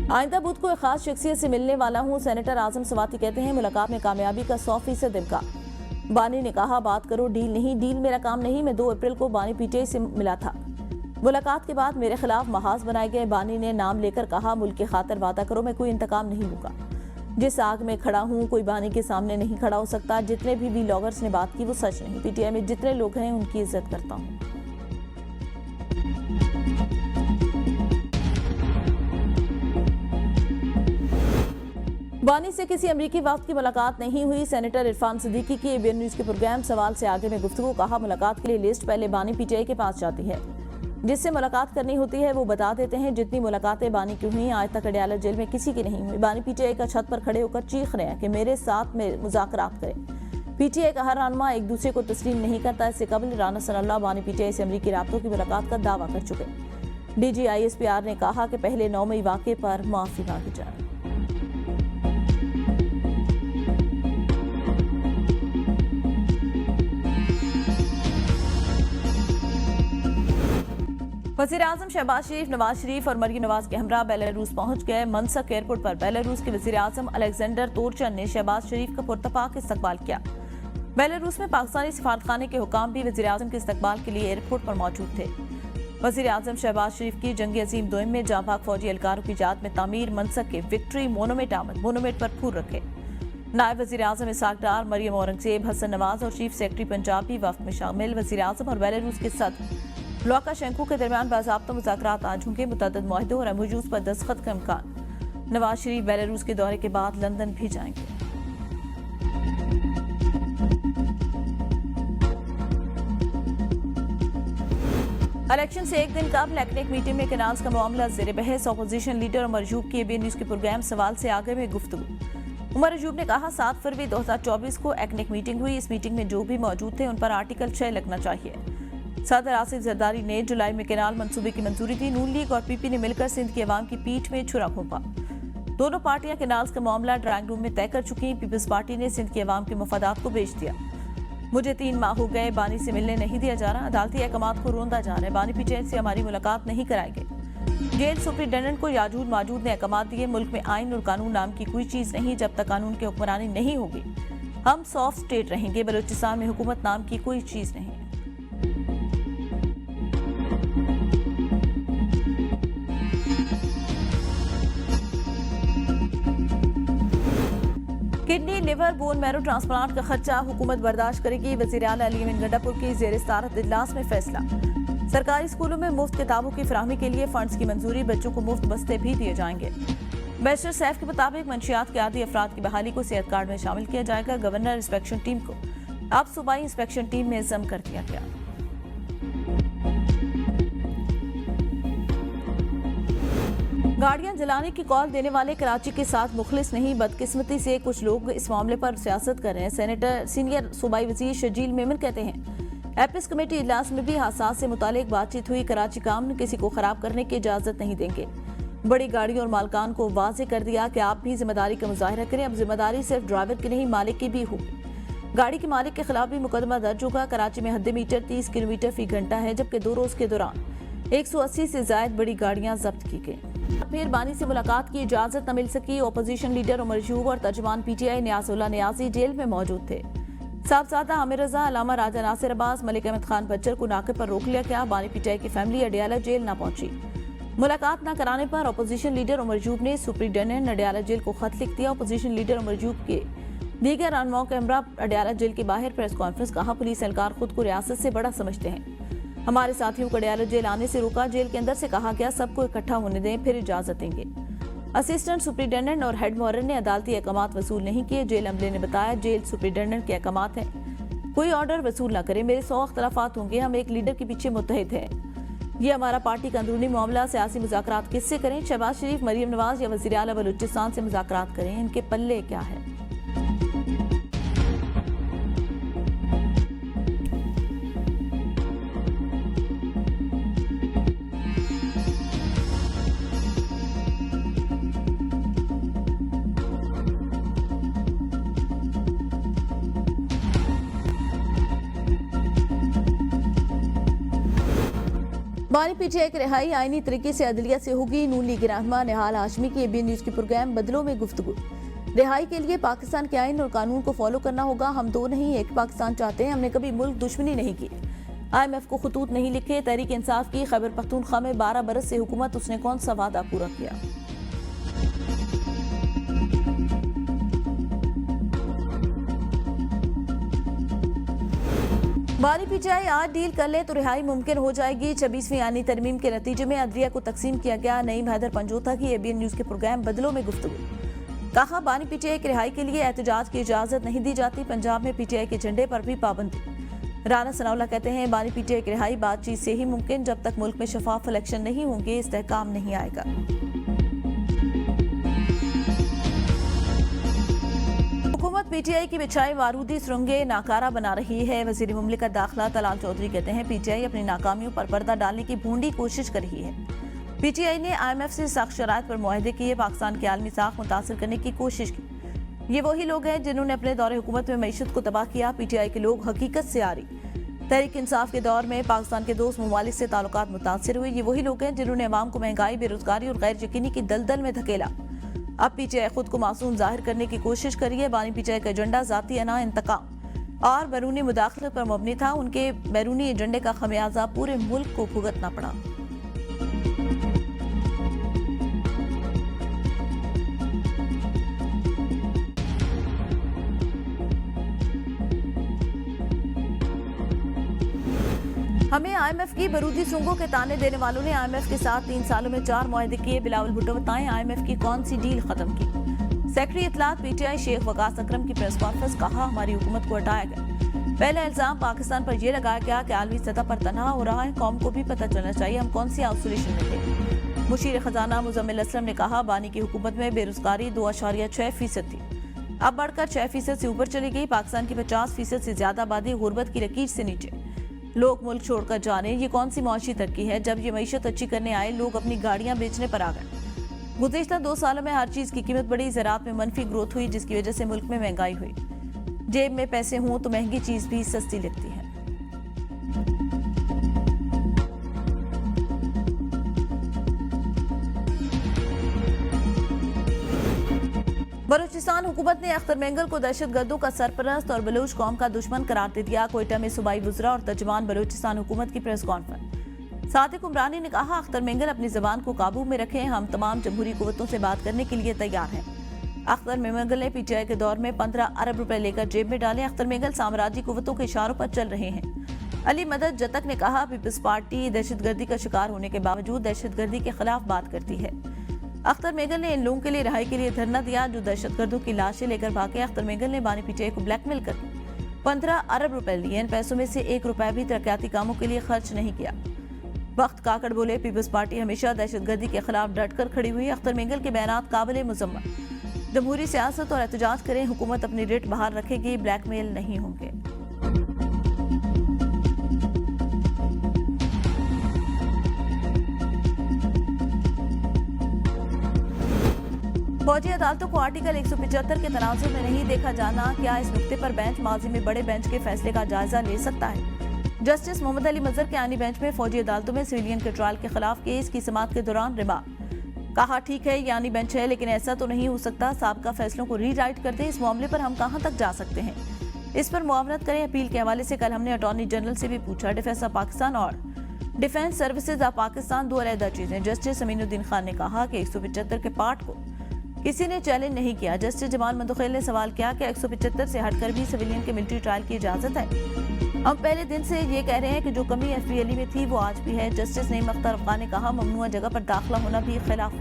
आइंदा बुध को एक खास शख्सियत से मिलने वाला हूँ, सेनेटर आजम सवाती कहते हैं। मुलाकात में कामयाबी का 100% इम्कान। बानी ने कहा, बात करो, डील नहीं। डील मेरा काम नहीं। मैं 2 अप्रैल को बानी पीटीआई से मिला था। मुलाकात के बाद मेरे खिलाफ महाज बनाए गए। बानी ने नाम लेकर कहा, मुल्क की खातिर वादा करो, मैं कोई इंतकाम नहीं लूंगा। जिस आग में खड़ा हूँ कोई बानी के सामने नहीं खड़ा हो सकता। जितने भी व्लॉगर्स ने बात की वो सच नहीं। पीटीआई में जितने लोग हैं उनकी इज्जत करता हूँ। बानी से किसी अमरीकी वक्त की मुलाकात नहीं हुई। सेनेटर इरफान सिद्दीकी की एबीएन न्यूज के प्रोग्राम सवाल से आगे में गुफ्तगू। कहा, मुलाकात के लिए लिस्ट पहले बानी पीटीआई के पास जाती है। जिससे मुलाकात करनी होती है वो बता देते हैं। जितनी मुलाकातें बानी की हुई आज तक अडयाला जेल में किसी की नहीं हुई। बानी पीटीआई का छत पर खड़े होकर चीख रहे हैं कि मेरे साथ में मुज़ाकरात करें। पीटीआई का हर रहनुमा एक दूसरे को तस्लीम नहीं करता। इससे कबल राना सनाउल्लाह बानी पीटीआई से अमरीकी राब्तों की मुलाकात का दावा कर चुके। डीजी ISPR ने कहा कि पहले 9 मई वाक़े पर माफी मांगी जाए। वज़ीर-ए-आज़म शहबाज शरीफ, नवाज शरीफ और मरियम नवाज के हमरा बेलारूस पहुंच गए। मनसक एयरपोर्ट पर बेलारूस के वज़ीर-ए-आज़म अलेक्जेंडर तोरचन ने शहबाज शरीफ का पुरतपाक इस्तकबाल किया। बेलारूस में पाकिस्तानी सफारतखाने के हुकाम भी वज़ीर-ए-आज़म के इस्तकबाल के लिए एयरपोर्ट पर मौजूद थे। वज़ीर-ए-आज़म शहबाज शरीफ की जंगी अजीम दोइम में जांबाग फौजी एहलकारों की याद में तामीर मनसक के विक्ट्री मोनोमेंट आमद मोनोमेंट पर फूल रखे। नायब वज़ीर-ए-आज़म इसहाक डार, मरियम औरंगजेब, हसन नवाज और चीफ सेक्रेटरी पंजाब भी वक्त में शामिल। वज़ीर-ए-आज़म और बेलारूस के सदर लुकाशेंको के दरमियान बाज़ाब्ता मुज़ाकरात आज होंगे। मुतअद्दिद मुआहिदों और एमओयूज़ पर दस्तखत का इम्कान। नवाज शरीफ बेलारूस के दौरे के बाद लंदन भी जाएंगे। इलेक्शन से एक दिन कबल एक्नेक मीटिंग में कैनाल्स का मामला ज़ेर बहस। अपोजिशन लीडर उमर अयूब की एबीएन न्यूज़ के प्रोग्राम सवाल से आगे में गुफ्तगू। उमर अयूब ने कहा, 7 फरवरी 2024 को एक्नेक मीटिंग हुई। इस मीटिंग में जो भी मौजूद थे उन पर आर्टिकल 6 लगना चाहिए। सदर आसिफ जरदारी ने जुलाई में कैनाल मंसूबे की मंजूरी दी। नून लीग और पीपी ने मिलकर सिंध की अवाम की पीठ में छुरा घोंपा। दोनों पार्टियां कैनाल्स का मामला ड्राइंग रूम में तय कर चुकी। पीपल्स पार्टी ने सिंध की अवाम के मफादात को बेच दिया। मुझे 3 माह हो गए, बानी से मिलने नहीं दिया जा रहा। अदालती अहकामात को रोंदा जा रहा है। बानी पीटीआई से हमारी मुलाकात नहीं कराएंगे। जेल सुप्रिंटेंडेंट को याजूद माजूद ने अहकामात दिए। मुल्क में आइन और कानून नाम की कोई चीज नहीं। जब तक कानून की हुक्मरानी नहीं होगी हम सॉफ्ट स्टेट रहेंगे। बलूचिस्तान में हुकूमत नाम की कोई चीज नहीं। Kidney, liver, bone marrow transplant का खर्चा हुकूमत बर्दाश्त करेगी। वज़ीर आला अली अमीन गंडापुर की ज़ेर सदारत इजलास में फैसला। सरकारी स्कूलों में मुफ्त किताबों की फराहमी के लिए फंड्स की मंजूरी। बच्चों को मुफ्त बस्ते भी दिए जाएंगे। बैरिस्टर सैफ के मुताबिक मंशियात के आदी अफराद की बहाली को सेहत कार्ड में शामिल किया जाएगा। गवर्नर इंस्पेक्शन टीम को अब सूबाई इंस्पेक्शन टीम में जम कर दिया गया। गाड़ियां जलाने की कॉल देने वाले कराची के साथ मुखलिस नहीं। बदकिस्मती से कुछ लोग इस मामले पर सियासत कर रहे हैं। सेनेटर सीनियर सूबाई वजीर शजील मेमन कहते हैं, एपिस कमेटी इजलास में भी हादसात से मुतालिक बातचीत हुई। कराची का अमन किसी को खराब करने की इजाजत नहीं देंगे। बड़ी गाड़ियों और मालकान को वाजे कर दिया कि आप भी जिम्मेदारी का मुजाहिरा करें। अब जिम्मेदारी सिर्फ ड्राइवर की नहीं मालिक की भी होगी। गाड़ी के मालिक के खिलाफ भी मुकदमा दर्ज होगा। कराची में हद मीटर 30 किलोमीटर फी घंटा है, जबकि 2 रोज के दौरान 180 से ज्यादा बड़ी गाड़ियां जब्त की गई। फिर बानी से मुलाकात की इजाजत न मिल सकी। ओपोजिशन लीडर उमर अयूब और तर्जमान पीटीआई नियाजुल्लाह नियाजी जेल में मौजूद थे। साहबजादा आमिर रजा, अलामा राजा नासिर अब्बास, मलिक अहमद खान बच्चर को नाके पर रोक लिया गया। बानी पीटीआई की फैमिली अडयाला जेल न पहुंची। मुलाकात न कराने पर अपोजिशन लीडर उमर अयूब ने सुप्रिंटेंडेंट अडयाला जेल को खत लिख दिया। अपोजिशन लीडर उमर अयूब के दीगर रहनुमाओं के हमरा अडयाला जेल के बाहर प्रेस कॉन्फ्रेंस। कहा, पुलिस एहलकार खुद को रियासत से बड़ा समझते हैं। हमारे साथियों को अडयाला जेल आने से रोका। जेल के अंदर से कहा गया सबको इकट्ठा होने दें, फिर इजाजत देंगे। असिस्टेंट सुप्रिंटेंडेंट और हेड मॉरन ने अदालती अहकामात वसूल नहीं किए। जेल अमले ने बताया, जेल सुप्रिंटेंडेंट के अहकामात हैं, कोई ऑर्डर वसूल न करे। मेरे 100 अख्तलाफात होंगे, हम एक लीडर के पीछे मुत्तहिद हैं। ये हमारा पार्टी का अंदरूनी मामला। सियासी मुज़ाकरात किससे करें? शहबाज शरीफ, मरियम नवाज या वज़ीर आला बलूचिस्तान से मुज़ाकरात करें। इनके पल्ले क्या है? बानी पीटीआई की रिहाई आईनी तरीके से अदलिया से होगी। नून लीग रहनुमा निहाल हाशमी की एबीएन न्यूज के प्रोग्राम बदलों में गुफ्तगू। रिहाई के लिए पाकिस्तान के आइन और कानून को फॉलो करना होगा। हम दो नहीं एक पाकिस्तान चाहते हैं। हमने कभी मुल्क दुश्मनी नहीं की। IMF को खतूत नहीं लिखे। तहरीक इंसाफ की खैबर पख्तूनख्वा में 12 बरस से हुकूमत, उसने कौन सा वादा पूरा किया। बानी पीटीआई आज डील कर ले तो रिहाई मुमकिन हो जाएगी। 26वीं आनी तरमीम के नतीजे में अदलिया को तकसीम किया गया। नईम हैदर पंजोता की एबीएन न्यूज के प्रोग्राम बदलों में गुफ्तगू। कहा, बानी पीटीआई की रिहाई के लिए एहतजाज की इजाजत नहीं दी जाती। पंजाब में पीटीआई के झंडे पर भी पाबंदी। राना सनाउल्ला कहते हैं, बानी पीटीआई की रिहाई बातचीत से ही मुमकिन। जब तक मुल्क में शफाफ इलेक्शन नहीं होंगे इस्तेहकाम नहीं आएगा। हुकूमत पीटीआई की बिछाई बारूदी सुरंगें नाकारा बना रही है। वजीर मुमलिकत दाखिला तलाल चौधरी कहते हैं, पीटीआई अपनी नाकामियों पर पर्दा डालने की भूंडी कोशिश कर रही है। पीटीआई ने IMF से सख्त शराइत पर मुआहदे किए। पाकिस्तान के आलमी साख मुतासर करने की कोशिश की। ये वही लोग हैं जिन्होंने अपने दौरे हुकूमत में मईशत को तबाह किया। पीटीआई के लोग हकीकत से आ रही। तहरीक इंसाफ के दौर में पाकिस्तान के दोस्त ममालिक से ताल्लुकात मुतासर हुए। ये वही लोग हैं जिन्होंने अवाम को महंगाई, बेरोजगारी और गैर यकीनी की दलदल में धकेला। अब पीटीआई खुद को मासूम जाहिर करने की कोशिश करी है। बानी पीटीआई का एजेंडा जाती अना, इंतकाम और बैरूनी मुदाखलत पर मबनी था। उनके बैरूनी एजेंडे का खमियाजा पूरे मुल्क को भुगतना पड़ा। हमें IMF की बरूदी सुरंगों के ताने देने वालों ने IMF के साथ 3 सालों में 4 मुआहदे किए। बिलावल भुट्टो बताएं, IMF की कौन सी डील खत्म की। सेक्रेटरी इत्तलात पीटीआई शेख वकास अकरम की प्रेस कॉन्फ्रेंस। कहा, हमारी हुकूमत को हटाया गया। पहला इल्जाम पाकिस्तान पर यह लगाया गया कि आलमी सतह पर तनहा हो रहा है। कौम को भी पता चलना चाहिए हम कौन सी आउटसोलेशन में थे। मुशीर खजाना मुजम्मिल असलम ने कहा, बानी की हुकूमत में बेरोजगारी 2.6% थी, अब बढ़कर 6% से ऊपर चली गई। पाकिस्तान की 50% से ज्यादा आबादी गुर्बत की लकीर से नीचे। लोग मुल्क छोड़कर जाने, ये कौन सी मुआशी तरक्की है। जब ये मईशत अच्छी करने आए, लोग अपनी गाड़ियां बेचने पर आ गए। गुज़िश्ता 2 सालों में हर चीज की कीमत बढ़ी। ज़राअत में मनफी ग्रोथ हुई, जिसकी वजह से मुल्क में महंगाई हुई। जेब में पैसे हों तो महंगी चीज भी सस्ती लगती है। बलूचिस्तान हुकूमत ने अख्तर मेंगल को दहशतगर्दों का सरपरस्त और बलूच कौम का दुश्मन करार दे दिया। कोयटा में सूबाई वज़रा और तर्जुमान बलूचिस्तान हुकूमत की प्रेस कॉन्फ्रेंस। सादिक उमरानी ने कहा, अख्तर मेंगल अपनी ज़बान को काबू में रखें। हम तमाम जमहूरी कुव्वतों से बात करने के लिए तैयार हैं। अख्तर मेंगल ने पीटीआई के दौर में 15 अरब रुपए लेकर जेब में डाले। अख्तर मेंगल साम्राज्यी कुव्वतों के इशारों पर चल रहे हैं। अली मदद जतक ने कहा, पीपल्स पार्टी दहशतगर्दी का शिकार होने के बावजूद दहशतगर्दी के खिलाफ बात करती है। अख्तर मेंगल ने इन लोगों के लिए रिहाई के लिए धरना दिया जो दहशतगर्दों की लाशें लेकर भागे। अख्तर मेंगल ने बानी पीटीआई को ब्लैकमेल कर 15 अरब रुपए लिए। इन पैसों में से 1 रुपया भी तरक्याती कामों के लिए खर्च नहीं किया। वक्त काकड़ बोले, पीपल्स पार्टी हमेशा दहशतगर्दी के खिलाफ डटकर खड़ी हुई। अख्तर मेंगल के बयानात काबिल मुजम्मत। जमहूरी सियासत और एहतजाज करें, हुकूमत अपनी रिट बाहर रखेगी, ब्लैकमेल नहीं होंगे। फौजी अदालतों को आर्टिकल 175 के तनाजुर में नहीं देखा जाना, क्या इस नुक्ते पर बेंच माजी में बड़े बेंच के फैसले का जायजा ले सकता है। जस्टिस मोहम्मद अली मजहर के आनी बेंच में फौजी अदालतों में सिविलियन के ट्रायल के खिलाफ केस की समाअत के दौरान रिमार्क। कहा, ठीक है ये आनी बेंच है, लेकिन ऐसा तो नहीं हो सकता साबका फैसलों को रीराइट कर दे। इस मामले पर हम कहां तक जा सकते हैं, इस पर मुआवनत करें। अपील के हवाले से कल हमने अटॉर्नी जनरल से भी पूछा। डिफेंस ऑफ पाकिस्तान और डिफेंस सर्विसेज ऑफ पाकिस्तान 2 अलग चीजें। जस्टिस अमीनुद्दीन खान ने कहा कि 175 के पार्ट को किसी ने चैलेंज नहीं किया। जस्टिस जमाल मंदुखेल ने सवाल किया कि 175 से हटकर भी सिविलियन के मिलिट्री ट्रायल की इजाजत है। हम पहले दिन से ये कह रहे हैं कि जो कमी FPLE में थी वो आज भी है। जस्टिस नईम अख्तर अफगान ने कहा, ममनुआ जगह पर दाखिला होना भी खिलाफ